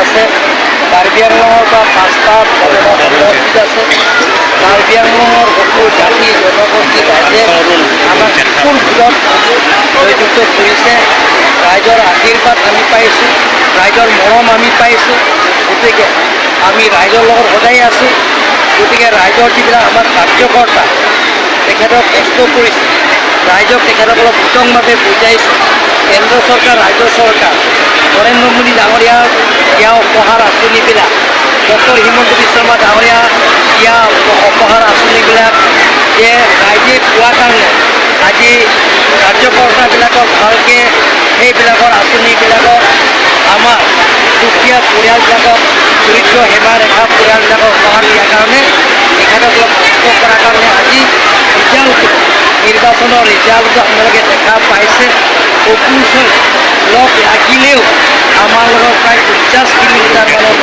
আছে কাৰ্বি আংলঙৰ পৰা 5টা মছজিদ আছে কাৰ্বি আংলঙৰ সকলো জাতি জনগোষ্ঠী ৰাইজে আমাক বিপুল ভিৰত জয়যুক্ত কৰিছে ৰাইজৰ আশীৰ্বাদ আমি পাইছোঁ ৰাইজৰ মৰম আমি পাইছোঁ গতিকে আমি ৰাইজৰ লগত সদায় আছোঁ গতিকে ৰাইজৰ যিবিলাক আমাৰ কাৰ্যকৰ্তা তেখেতক কষ্ট কৰিছে ৰাইজক তেখেতসকলক বিতংভাৱে বুজাইছে কেন্দ্ৰ চৰকাৰ ৰাজ্য চৰকাৰ নৰেন্দ্ৰ মোদী ডাঙৰীয়াৰ দিয়া উপহাৰ আঁচনিবিলাক ডক্টৰ হিমন্ত বিশ্ব শৰ্মা ডাঙৰীয়া দিয়া উপহাৰ আঁচনিবিলাক যে ৰাইজে পোৱাৰ কাৰণে আজি কাৰ্যকৰ্তাবিলাকক ভালকৈ সেইবিলাকৰ আঁচনিবিলাকক আমাৰ দুখীয়া পৰিয়ালবিলাকক দৰিদ্ৰ সীমাৰেখা পৰিয়ালবিলাকক উপহাৰ দিয়াৰ কাৰণে তেখেতসকলক কষ্ট কৰাৰ কাৰণে আজি ৰিজাল্টটো নিৰ্বাচনৰ ৰিজাল্টটো আপোনালোকে দেখা পাইছে অপুচল লগ লাগিলেও আমাৰ লগত প্ৰায় 50 কিলোমিটাৰমানৰ